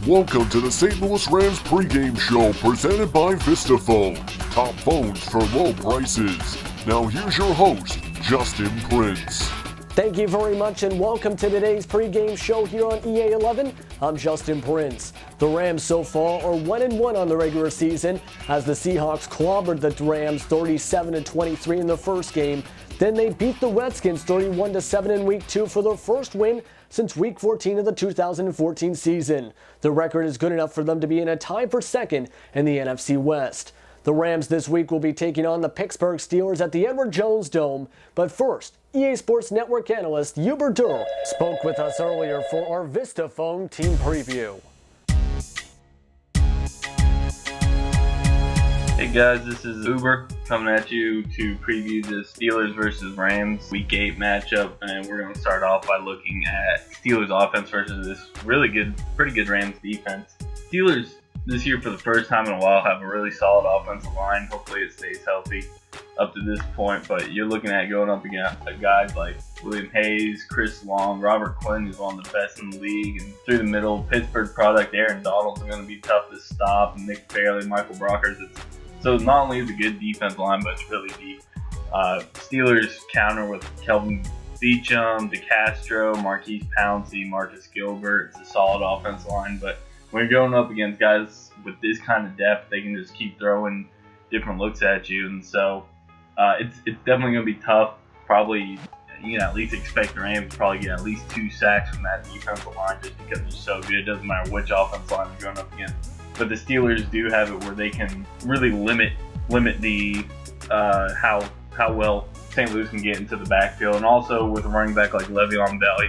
Welcome to the St. Louis Rams pregame show presented by VistaPhone. Top phones for low prices. Now here's your host, Justin Prince. Thank you very much and welcome to today's pregame show here on EA11. I'm Justin Prince. The Rams so far are 1-1 on the regular season as the Seahawks clobbered the Rams 37-23 in the first game. Then they beat the Redskins 31-7 in Week 2 for their first win since Week 14 of the 2014 season. The record is good enough for them to be in a tie for second in the NFC West. The Rams this week will be taking on the Pittsburgh Steelers at the Edward Jones Dome. But first, EA Sports Network analyst Hubert Durrell spoke with us earlier for our VistaPhone team preview. Hey guys, this is Uber coming at you to preview the Steelers versus Rams Week 8 matchup, and we're going to start off by looking at Steelers offense versus this pretty good Rams defense. Steelers this year for the first time in a while have a really solid offensive line. Hopefully it stays healthy up to this point, but you're looking at going up against guys like William Hayes, Chris Long, Robert Quinn, who's one of the best in the league, and through the middle, Pittsburgh product Aaron Donald's going to be tough to stop, and Nick Fairley, Michael Brockers. So not only is it a good defensive line, but it's really deep. Steelers counter with Kelvin Beachum, DeCastro, Marquise Pouncey, Marcus Gilbert. It's a solid offensive line, but when you're going up against guys with this kind of depth, they can just keep throwing different looks at you, and so it's definitely going to be tough. Probably, you can at least expect the Rams to probably get at least 2 sacks from that defensive line just because they're so good. It doesn't matter which offensive line they're going up against. But the Steelers do have it where they can really limit the how well St. Louis can get into the backfield, and also with a running back like Le'Veon Bell,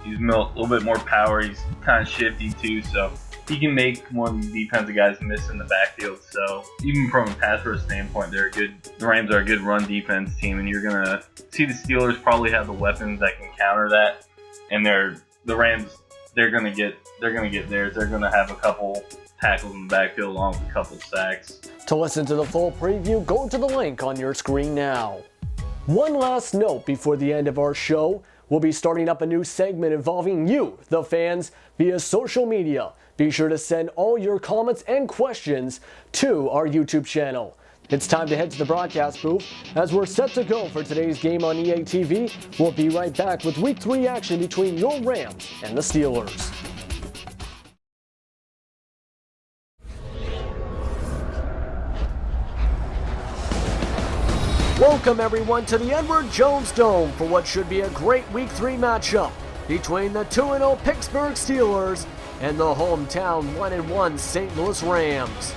he's a little bit more power. He's kind of shifty too, so he can make one of the defensive guys miss in the backfield. So even from a pass rush standpoint, the Rams are a good run defense team, and you're gonna see the Steelers probably have the weapons that can counter that. And the Rams, they're gonna get theirs. They're gonna have a couple tackles in the backfield along with a couple sacks. To listen to the full preview, go to the link on your screen now. One last note before the end of our show. We'll be starting up a new segment involving you, the fans, via social media. Be sure to send all your comments and questions to our YouTube channel. It's time to head to the broadcast booth as we're set to go for today's game on EA TV. We'll be right back with Week 3 action between your Rams and the Steelers. Welcome everyone to the Edward Jones Dome for what should be a great Week 3 matchup between the 2-0 Pittsburgh Steelers and the hometown 1-1 St. Louis Rams.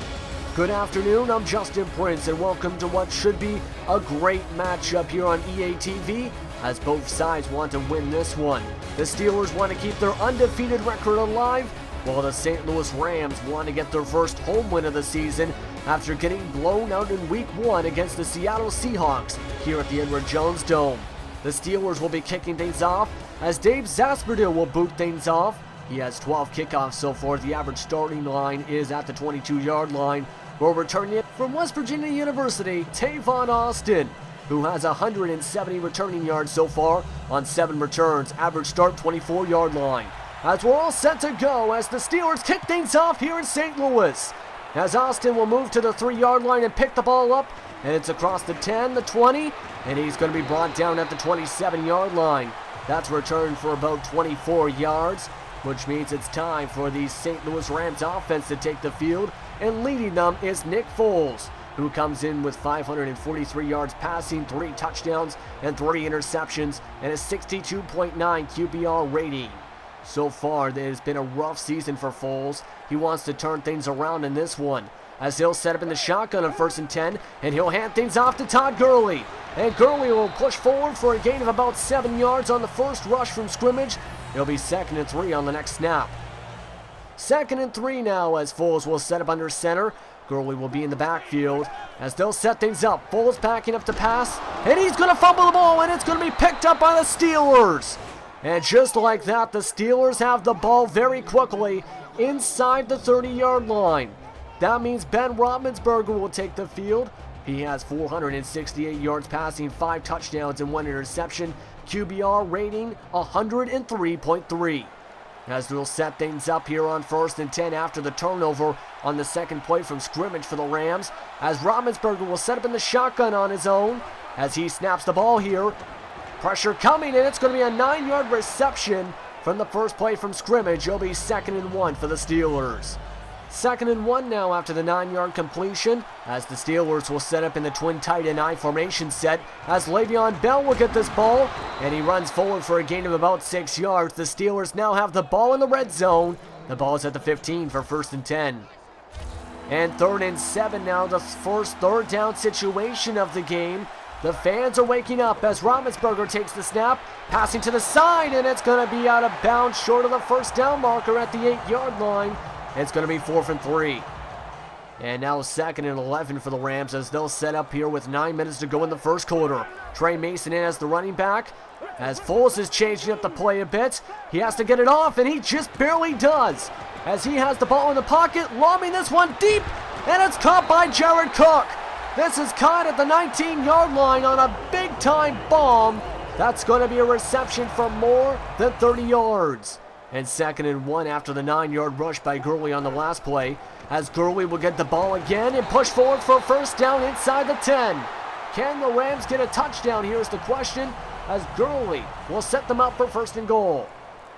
Good afternoon, I'm Justin Prince and welcome to what should be a great matchup here on EA TV as both sides want to win this one. The Steelers want to keep their undefeated record alive while the St. Louis Rams want to get their first home win of the season after getting blown out in Week 1 against the Seattle Seahawks here at the Edward Jones Dome. The Steelers will be kicking things off as Dave Zasperdil will boot things off. He has 12 kickoffs so far. The average starting line is at the 22-yard line. We're returning it from West Virginia University, Tavon Austin, who has 170 returning yards so far on 7 returns. Average start 24-yard line. As we're all set to go as the Steelers kick things off here in St. Louis. As Austin will move to the 3-yard line and pick the ball up, and it's across the 10, the 20, and he's going to be brought down at the 27-yard line. That's returned for about 24 yards, which means it's time for the St. Louis Rams offense to take the field, and leading them is Nick Foles, who comes in with 543 yards passing, 3 touchdowns, and 3 interceptions, and a 62.9 QBR rating. So far, it has been a rough season for Foles. He wants to turn things around in this one, as he'll set up in the shotgun on 1st and 10, and he'll hand things off to Todd Gurley. And Gurley will push forward for a gain of about 7 yards on the first rush from scrimmage. It'll be 2nd and 3 on the next snap. 2nd and 3 now as Foles will set up under center. Gurley will be in the backfield as they'll set things up. Foles backing up to pass, and he's going to fumble the ball, and it's going to be picked up by the Steelers. And just like that, the Steelers have the ball very quickly inside the 30-yard line. That means Ben Roethlisberger will take the field. He has 468 yards passing, 5 touchdowns, and 1 interception. QBR rating 103.3. as they'll set things up here on 1st and 10 after the turnover on the second play from scrimmage for the Rams, as Roethlisberger will set up in the shotgun on his own as he snaps the ball here. Pressure coming, and it's going to be a 9-yard reception from the first play from scrimmage. It'll be 2nd and 1 for the Steelers. 2nd and 1 now after the 9-yard completion, as the Steelers will set up in the twin tight end I formation set, as Le'Veon Bell will get this ball, and he runs forward for a gain of about 6 yards. The Steelers now have the ball in the red zone. The ball is at the 15 for 1st and 10. And 3rd and 7 now, the first third down situation of the game. The fans are waking up as Roethlisberger takes the snap, passing to the side, and it's going to be out of bounds short of the first down marker at the 8-yard line. It's going to be 4th and 3. And now 2nd and 11 for the Rams as they'll set up here with 9 minutes to go in the first quarter. Trey Mason in as the running back. As Foles is changing up the play a bit, he has to get it off, and he just barely does. As he has the ball in the pocket, lobbing this one deep, and it's caught by Jared Cook. This is caught at the 19-yard line on a big-time bomb. That's going to be a reception for more than 30 yards. And 2nd and 1 after the 9-yard rush by Gurley on the last play, as Gurley will get the ball again and push forward for a first down inside the 10. Can the Rams get a touchdown? Here's the question, as Gurley will set them up for 1st and goal.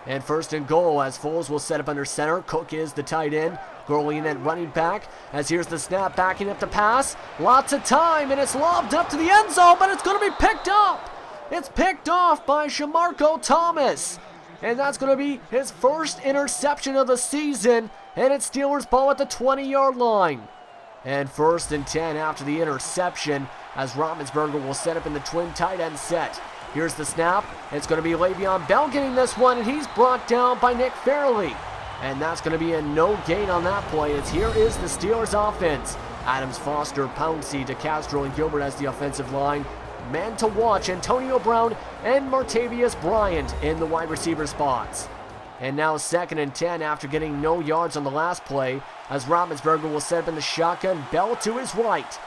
And 1st and goal as Foles will set up under center. Cook is the tight end. Gurley in at running back, as here's the snap, backing up to pass. Lots of time, and it's lobbed up to the end zone, but it's going to be picked up. It's picked off by Shamarko Thomas. And that's going to be his first interception of the season, and it's Steelers ball at the 20-yard line. And 1st and 10 after the interception, as Roethlisberger will set up in the twin tight end set. Here's the snap. It's going to be Le'Veon Bell getting this one, and he's brought down by Nick Fairley. And that's going to be a no gain on that play, as here is the Steelers offense. Adams, Foster, Pouncey, DeCastro, and Gilbert as the offensive line. Man to watch, Antonio Brown and Martavius Bryant in the wide receiver spots. And now 2nd and 10 after getting no yards on the last play, as Roethlisberger will set up in the shotgun, Bell to his right.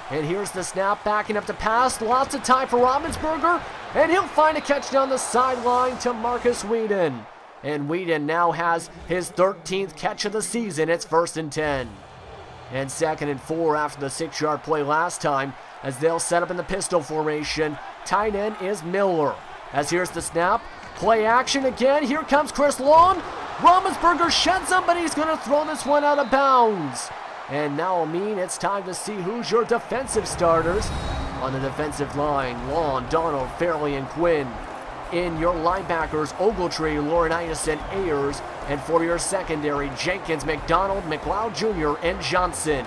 And here's the snap, backing up to pass. Lots of time for Roethlisberger, and he'll find a catch down the sideline to Marcus Whedon. And Whedon now has his 13th catch of the season. It's 1st and 10. And 2nd and 4 after the 6-yard play last time, as they'll set up in the pistol formation. Tight end is Miller. As here's the snap, play action again. Here comes Chris Long. Roethlisberger sheds him, but he's going to throw this one out of bounds. And now, it's time to see who's your defensive starters. On the defensive line, Long, Donald, Fairley, and Quinn. In your linebackers, Ogletree, Laurinaitis, and Ayers. And for your secondary, Jenkins, McDonald, McLeod Jr., and Johnson.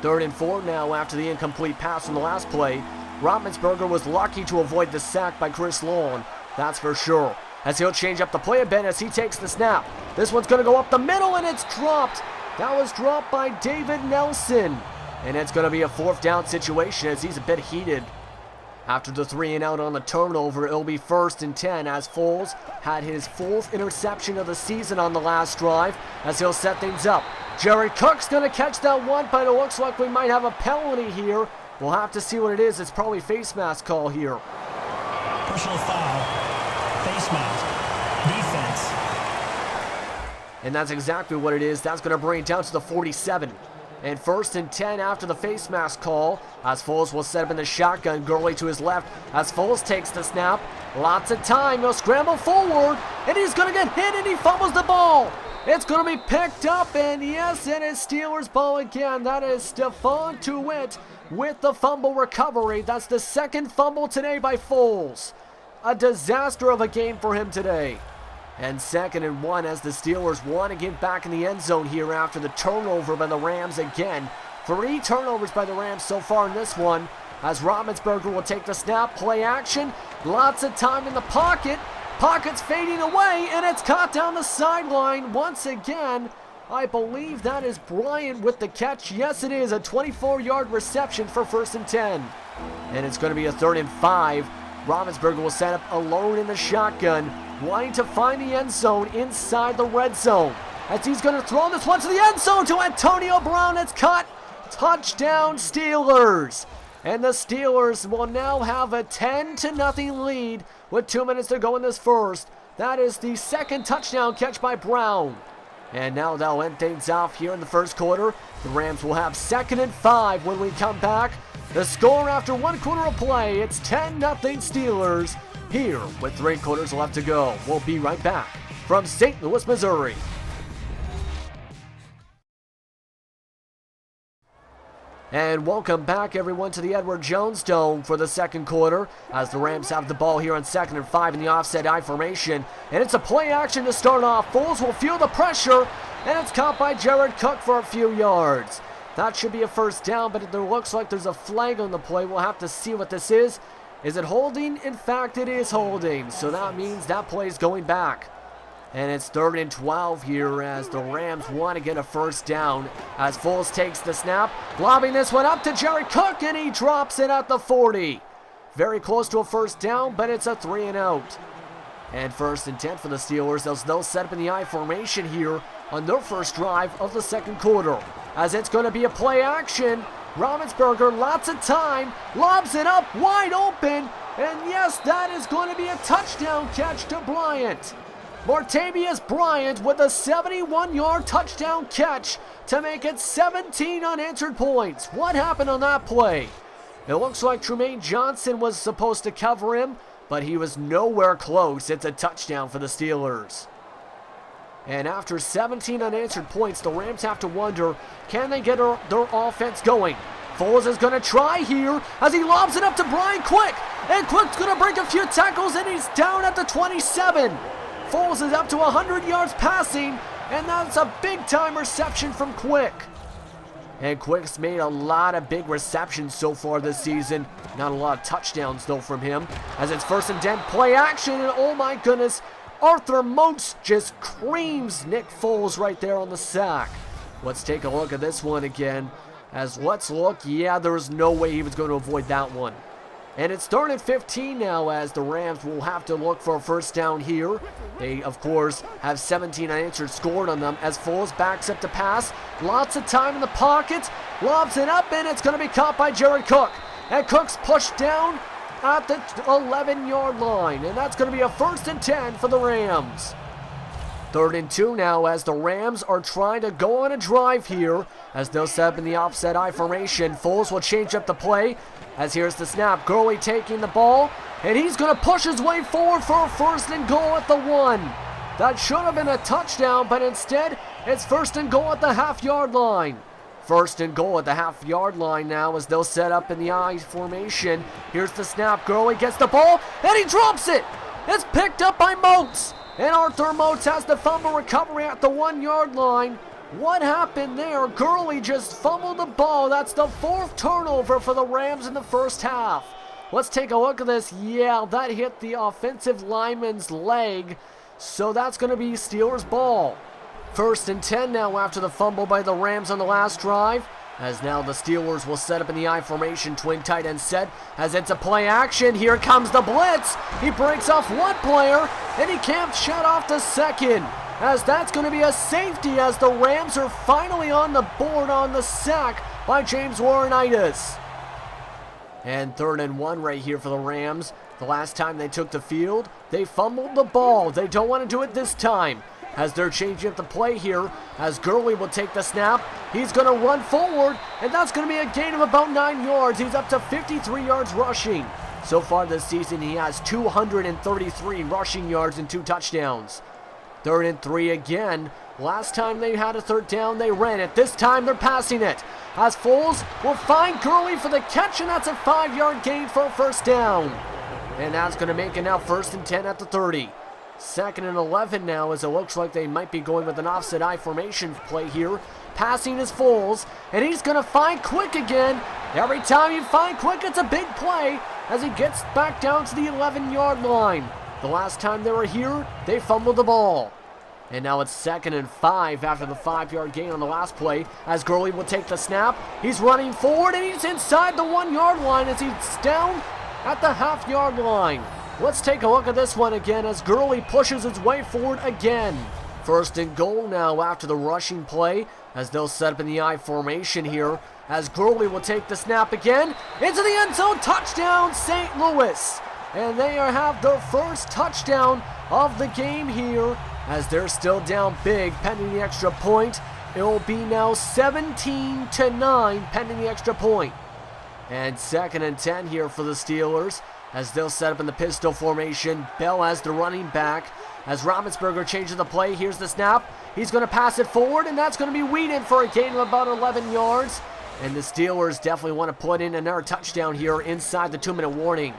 3rd and 4 now after the incomplete pass on the last play. Roethlisberger was lucky to avoid the sack by Chris Long, that's for sure. As he'll change up the play a bit as he takes the snap. This one's going to go up the middle, and it's dropped. That was dropped by David Nelson. And it's going to be a 4th down situation as he's a bit heated. After the 3 and out on the turnover, it'll be 1st and 10 as Foles had his 4th interception of the season on the last drive as he'll set things up. Jared Cook's going to catch that one, but it looks like we might have a penalty here. We'll have to see what it is. It's probably face mask call here. Personal foul, face mask, defense. And that's exactly what it is. That's going to bring it down to the 47. And 1st and 10 after the face mask call, as Foles will set up in the shotgun. Gurley to his left as Foles takes the snap. Lots of time. He'll scramble forward, and he's going to get hit, and he fumbles the ball. It's going to be picked up, and yes, it is Steelers ball again. That is Stephon Tuitt with the fumble recovery. That's the 2nd fumble today by Foles. A disaster of a game for him today. And 2nd and 1 as the Steelers want to get back in the end zone here after the turnover by the Rams again. 3 turnovers by the Rams so far in this one, as Roethlisberger will take the snap, play action, lots of time in the pocket. Pocket's fading away, and it's caught down the sideline once again. I believe that is Bryant with the catch. Yes, it is a 24-yard reception for 1st and 10. And it's going to be a 3rd and 5. Roethlisberger will set up alone in the shotgun, wanting to find the end zone inside the red zone. As he's going to throw this one to the end zone to Antonio Brown. It's caught. Touchdown Steelers. And the Steelers will now have a 10-0 lead with 2 minutes to go in this first. That is the second touchdown catch by Brown. And now they'll end things off here in the first quarter. The Rams will have 2nd and 5 when we come back. The score after 1 quarter of play, it's 10-0 Steelers. Here with 3 quarters left to go. We'll be right back from St. Louis, Missouri. And welcome back, everyone, to the Edward Jones Dome for the second quarter as the Rams have the ball here on 2nd and 5 in the offset I formation. And it's a play action to start off. Foles will feel the pressure, and it's caught by Jared Cook for a few yards. That should be a first down, but it looks like there's a flag on the play. We'll have to see what this is. Is it holding? In fact, it is holding. So that means that play is going back. And it's 3rd and 12 here as the Rams want to get a first down as Foles takes the snap, lobbing this one up to Jared Cook, and he drops it at the 40. Very close to a first down, but it's a 3 and out. And 1st and 10 for the Steelers as they'll set up in the I formation here on their first drive of the second quarter. As it's going to be a play action. Ravensburger, lots of time, lobs it up wide open, and yes, that is going to be a touchdown catch to Bryant. Martavius Bryant with a 71-yard touchdown catch to make it 17 unanswered points. What happened on that play? It looks like Trumaine Johnson was supposed to cover him, but he was nowhere close. It's a touchdown for the Steelers. And after 17 unanswered points, the Rams have to wonder, can they get their offense going? Foles is going to try here as he lobs it up to Brian Quick. And Quick's going to break a few tackles, and he's down at the 27. Foles is up to 100 yards passing, and that's a big-time reception from Quick. And Quick's made a lot of big receptions so far this season. Not a lot of touchdowns, though, from him. As it's 1st and 10, play action, and oh my goodness, Arthur Moats just creams Nick Foles right there on the sack. Let's take a look at this one again. Yeah, there was no way he was going to avoid that one. And it's 3rd and 15 now as the Rams will have to look for a first down here. They, of course, have 17 unanswered scored on them as Foles backs up to pass. Lots of time in the pocket. Lobs it up, and it's going to be caught by Jared Cook. And Cook's pushed down at the 11-yard line. And that's going to be a 1st and 10 for the Rams. 3rd and 2 now as the Rams are trying to go on a drive here as they'll set up in the offset I formation. Foles will change up the play as here's the snap. Gurley taking the ball, and he's going to push his way forward for a 1st and goal at the 1. That should have been a touchdown, but instead it's 1st and goal at the half-yard line. 1st and goal at the half-yard line now as they'll set up in the I formation. Here's the snap. Gurley gets the ball, and he drops it. It's picked up by Moats. And Arthur Moats has the fumble recovery at the 1-yard line. What happened there? Gurley just fumbled the ball. That's the 4th turnover for the Rams in the first half. Let's take a look at this. Yeah, that hit the offensive lineman's leg. So that's going to be Steelers' ball. 1st and 10 now after the fumble by the Rams on the last drive. As now the Steelers will set up in the I formation, twin tight end set. As it's a play action, here comes the blitz. He breaks off one player, and he can't shut off the second. As that's going to be a safety as the Rams are finally on the board on the sack by James Laurinaitis. And 3rd and 1 right here for the Rams. The last time they took the field, they fumbled the ball. They don't want to do it this time. As they're changing up the play here, as Gurley will take the snap, he's going to run forward, and that's going to be a gain of about 9 yards. He's up to 53 yards rushing. So far this season, he has 233 rushing yards and 2 touchdowns. 3rd and 3 again. Last time they had a 3rd down, they ran it. This time they're passing it. As Foles will find Gurley for the catch, and that's a 5-yard gain for a 1st down. And that's going to make it now 1st and 10 at the 30. 2nd and 11 now as it looks like they might be going with an offset I formation play here. Passing is Foles, and he's going to find Quick again. Every time you find Quick, it's a big play as he gets back down to the 11-yard line. The last time they were here, they fumbled the ball. And now it's 2nd and 5 after the 5-yard gain on the last play as Gurley will take the snap. He's running forward, and he's inside the 1-yard line as he's down at the half-yard line. Let's take a look at this one again as Gurley pushes his way forward again. 1st and goal now after the rushing play as they'll set up in the I formation here as Gurley will take the snap again into the end zone. Touchdown, St. Louis. And they have their first touchdown of the game here, as they're still down big pending the extra point. It will be now 17-9 pending the extra point. And 2nd and 10 here for the Steelers, as they'll set up in the pistol formation. Bell as the running back, as Roethlisberger changes the play. Here's the snap. He's going to pass it forward, and that's going to be weeded for a gain of about 11 yards. And the Steelers definitely want to put in another touchdown here inside the 2-minute warning.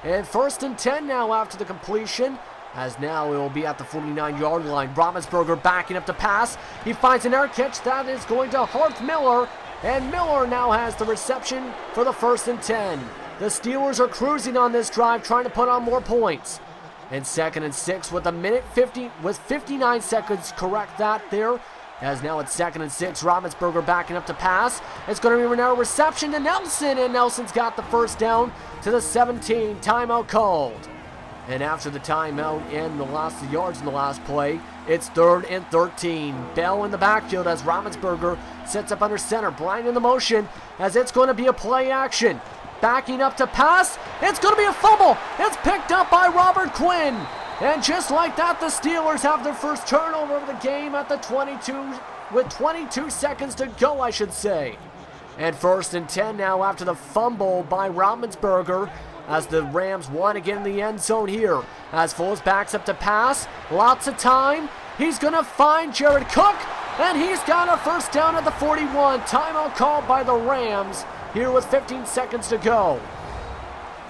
And 1st and 10 now after the completion, as now it will be at the 49-yard line. Roethlisberger backing up to pass. He finds an air catch that is going to Hearth Miller, and Miller now has the reception for the 1st and 10. The Steelers are cruising on this drive, trying to put on more points. And 2nd and 6 with 59 seconds, correct that there. As now it's 2nd and 6, Roethlisberger backing up to pass. It's going to be now a reception to Nelson, and Nelson's got the first down to the 17. Timeout called. And after the timeout and the loss of yards in the last play, it's 3rd and 13. Bell in the backfield as Roethlisberger sets up under center. Bryant in the motion as it's going to be a play action. Backing up to pass. It's going to be a fumble. It's picked up by Robert Quinn. And just like that, the Steelers have their first turnover of the game at the 22, with 22 seconds to go, I should say. And 1st and 10 now after the fumble by Roethlisberger, as the Rams want to get in the end zone here. As Foles backs up to pass, lots of time. He's going to find Jared Cook, and he's got a first down at the 41. Timeout called by the Rams here with 15 seconds to go.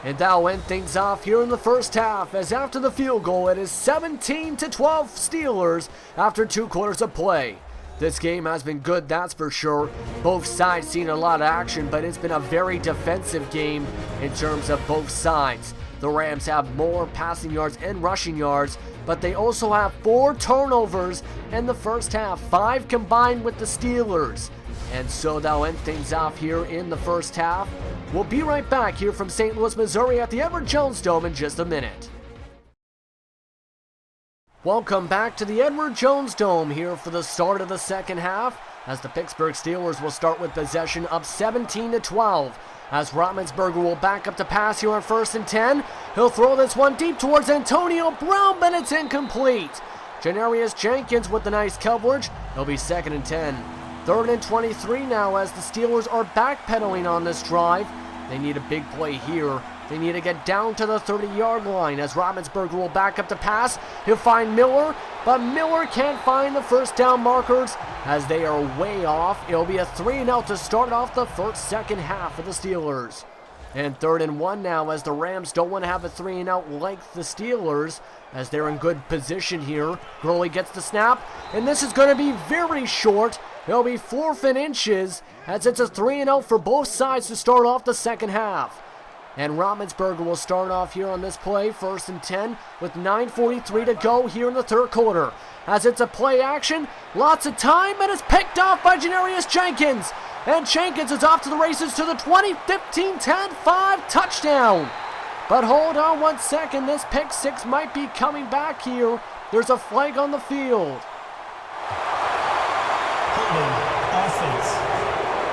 And that'll end things off here in the first half, as after the field goal, it is 17-12 Steelers after 2 quarters of play. This game has been good, that's for sure. Both sides seen a lot of action, but it's been a very defensive game in terms of both sides. The Rams have more passing yards and rushing yards, but they also have 4 turnovers in the first half, 5 combined with the Steelers. And so that'll end things off here in the first half. We'll be right back here from St. Louis, Missouri at the Edward Jones Dome in just a minute. Welcome back to the Edward Jones Dome here for the start of the second half, as the Pittsburgh Steelers will start with possession up 17-12. As Roethlisberger will back up to pass here on 1st and 10. He'll throw this one deep towards Antonio Brown, but it's incomplete. Janarius Jenkins with the nice coverage. It'll be 2nd and 10. 3rd and 23 now as the Steelers are backpedaling on this drive. They need a big play here. They need to get down to the 30-yard line as Roethlisberger will back up to pass. He'll find Miller, but Miller can't find the first down markers as they are way off. It'll be a 3-and-out to start off the second half of the Steelers. And 3rd and 1 now as the Rams don't want to have a 3-and-out like the Steelers as they're in good position here. Gurley gets the snap, and this is going to be very short. It'll be 4th and inches as it's a 3-and-out for both sides to start off the second half. And Roethlisberger will start off here on this play, 1st and 10, with 9:43 to go here in the 3rd quarter. As it's a play action, lots of time, and it's picked off by Janarius Jenkins. And Jenkins is off to the races to the 20, 15, 10, 5, touchdown. But hold on 1 second, this pick 6 might be coming back here. There's a flag on the field. Offense.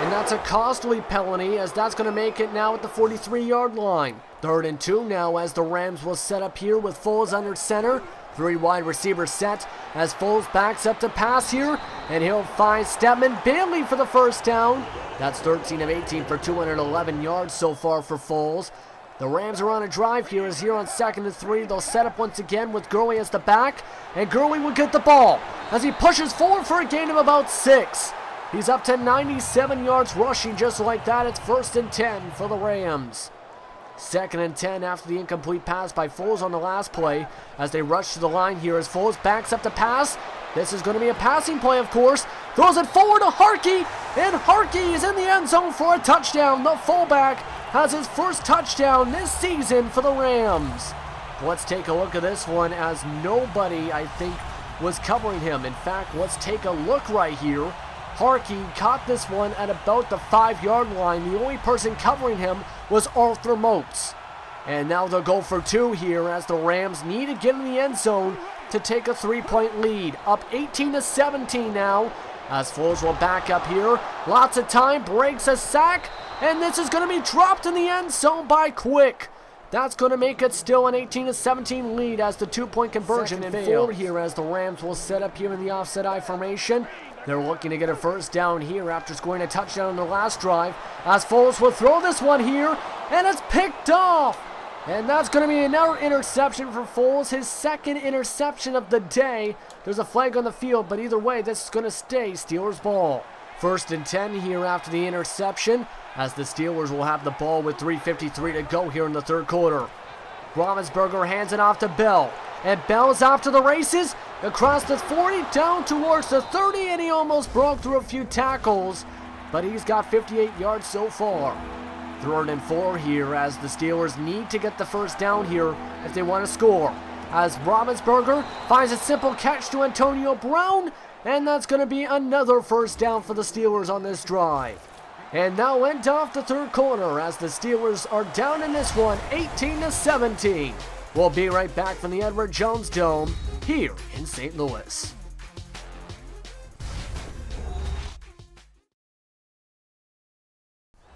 And that's a costly penalty, as that's going to make it now at the 43-yard line. 3rd and 2 now as the Rams will set up here with Foles under center. 3 wide receivers set as Foles backs up to pass here. And he'll find Stedman Bailey for the first down. That's 13 of 18 for 211 yards so far for Foles. The Rams are on a drive here as here on 2nd and 3. They'll set up once again with Gurley as the back. And Gurley will get the ball as he pushes forward for a gain of about 6. He's up to 97 yards rushing just like that. It's 1st and 10 for the Rams. 2nd and 10 after the incomplete pass by Foles on the last play as they rush to the line here as Foles backs up to pass. This is going to be a passing play, of course. Throws it forward to Harkey, and Harkey is in the end zone for a touchdown. The fullback has his first touchdown this season for the Rams. Let's take a look at this one as nobody, I think, was covering him. In fact, let's take a look right here. Harkey caught this one at about the 5-yard line. The only person covering him was Arthur Moats. And now they'll go for 2 here as the Rams need to get in the end zone to take a 3-point lead. Up 18-17 now as Foles will back up here. Lots of time, breaks a sack, and this is going to be dropped in the end zone by Quick. That's going to make it still an 18-17 lead as the two-point conversion and forward here as the Rams will set up here in the offset I formation. They're looking to get a first down here after scoring a touchdown in the last drive. As Foles will throw this one here, and it's picked off. And that's going to be another interception for Foles, his second interception of the day. There's a flag on the field, but either way, this is going to stay Steelers ball. 1st and 10 here after the interception, as the Steelers will have the ball with 3:53 to go here in the third quarter. Roethlisberger hands it off to Bell, and Bell's off to the races, across the 40, down towards the 30, and he almost broke through a few tackles, but he's got 58 yards so far. 3rd and 4 here as the Steelers need to get the first down here if they want to score. As Roethlisberger finds a simple catch to Antonio Brown, and that's going to be another first down for the Steelers on this drive. And now end off the third quarter as the Steelers are down in this one 18-17. We'll be right back from the Edward Jones Dome here in St. Louis.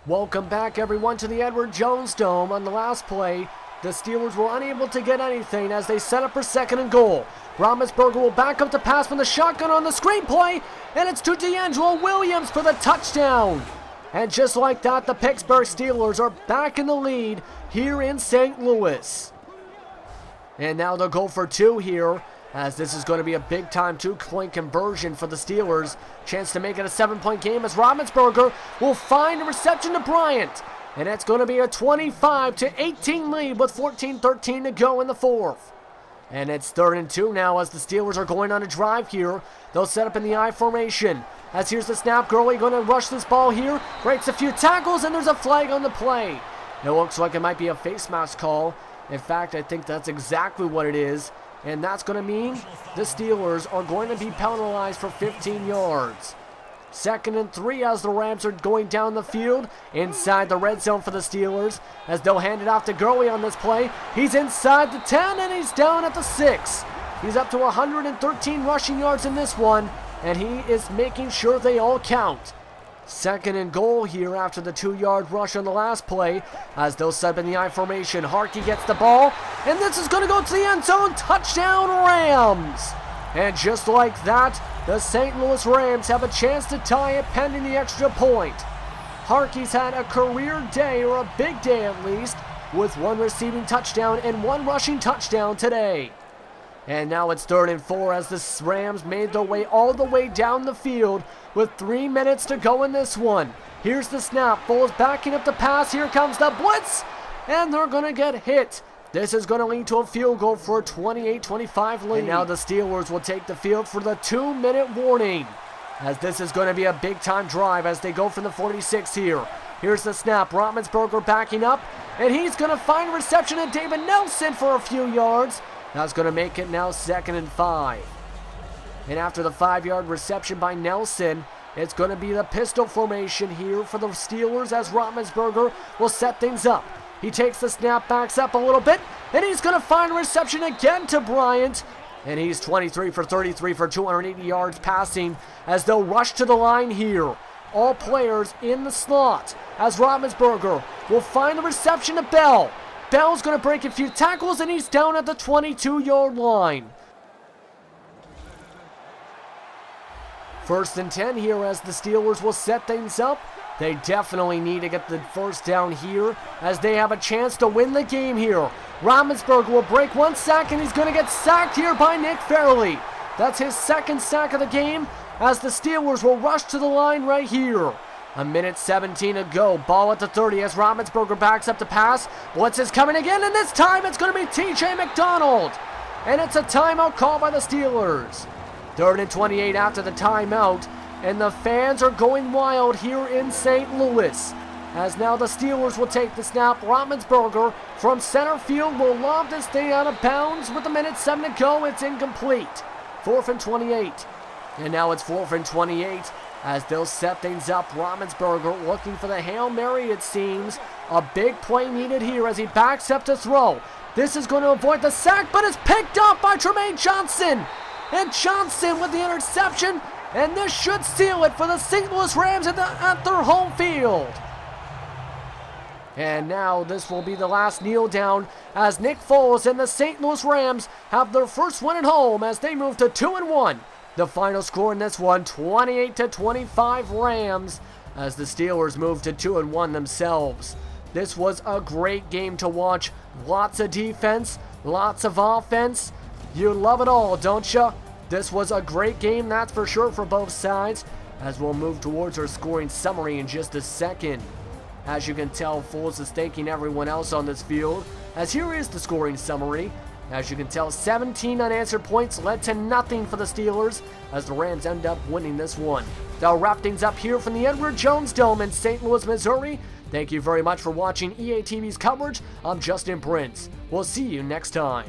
Welcome back everyone to the Edward Jones Dome. On the last play, the Steelers were unable to get anything as they set up for 2nd and goal. Roethlisberger will back up the pass from the shotgun on the screenplay, and it's to DeAngelo Williams for the touchdown. And just like that, the Pittsburgh Steelers are back in the lead here in St. Louis. And now they'll go for 2 here, as this is going to be a big-time two-point conversion for the Steelers. Chance to make it a 7-point game as Roethlisberger will find a reception to Bryant. And it's going to be a 25-18 lead with 14-13 to go in the 4th. And it's 3rd and 2 now as the Steelers are going on a drive here. They'll set up in the I formation. As here's the snap, Gurley going to rush this ball here. Breaks a few tackles, and there's a flag on the play. It looks like it might be a face mask call. In fact, I think that's exactly what it is. And that's going to mean the Steelers are going to be penalized for 15 yards. 2nd and 3 as the Rams are going down the field inside the red zone for the Steelers, as they'll hand it off to Gurley on this play. He's inside the 10 and he's down at the 6. He's up to 113 rushing yards in this one, and he is making sure they all count. 2nd and goal here after the 2-yard rush on the last play, as they'll set up in the I formation. Harkey gets the ball, and this is going to go to the end zone. Touchdown Rams! And just like that, the St. Louis Rams have a chance to tie it pending the extra point. Harkey's had a career day, or a big day at least, with 1 receiving touchdown and 1 rushing touchdown today. And now it's 3rd and 4 as the Rams made their way all the way down the field with 3 minutes to go in this one. Here's the snap. Foles backing up the pass. Here comes the blitz, and they're going to get hit. This is going to lead to a field goal for a 28-25 lead. And now the Steelers will take the field for the 2-minute warning, as this is going to be a big-time drive as they go from the 46 here. Here's the snap. Roethlisberger backing up, and he's going to find reception at David Nelson for a few yards. That's going to make it now 2nd and 5. And after the 5-yard reception by Nelson, it's going to be the pistol formation here for the Steelers as Roethlisberger will set things up. He takes the snap, backs up a little bit, and he's going to find reception again to Bryant. And he's 23 for 33 for 280 yards passing as they'll rush to the line here. All players in the slot as Roethlisberger will find the reception to Bell. Bell's going to break a few tackles, and he's down at the 22-yard line. 1st and 10 here as the Steelers will set things up. They definitely need to get the first down here as they have a chance to win the game here. Roethlisberger will break 1 sack, and he's going to get sacked here by Nick Fairley. That's his 2nd sack of the game as the Steelers will rush to the line right here. 1:17 to go. Ball at the 30 as Roethlisberger backs up the pass. Blitz is coming again, and this time it's going to be TJ McDonald. And it's a timeout call by the Steelers. 3rd and 28 after the timeout. And the fans are going wild here in St. Louis, as now the Steelers will take the snap. Roethlisberger from center field will lob this thing out of bounds with 1:07 to go. It's incomplete. 4th and 28. And now it's 4th and 28 as they'll set things up. Roethlisberger looking for the Hail Mary, it seems. A big play needed here as he backs up to throw. This is going to avoid the sack, but it's picked up by Tremaine Johnson. And Johnson with the interception. And this should seal it for the St. Louis Rams at their home field. And now this will be the last kneel down as Nick Foles and the St. Louis Rams have their first win at home as they move to 2-1. The final score in this one, 28-25 Rams, as the Steelers move to 2-1 themselves. This was a great game to watch. Lots of defense, lots of offense. You love it all, don't you? This was a great game, that's for sure, for both sides, as we'll move towards our scoring summary in just a second. As you can tell, Foles is thanking everyone else on this field, as here is the scoring summary. As you can tell, 17 unanswered points led to nothing for the Steelers, as the Rams end up winning this one. That'll wrap things up here from the Edward Jones Dome in St. Louis, Missouri. Thank you very much for watching EA TV's coverage. I'm Justin Prince. We'll see you next time.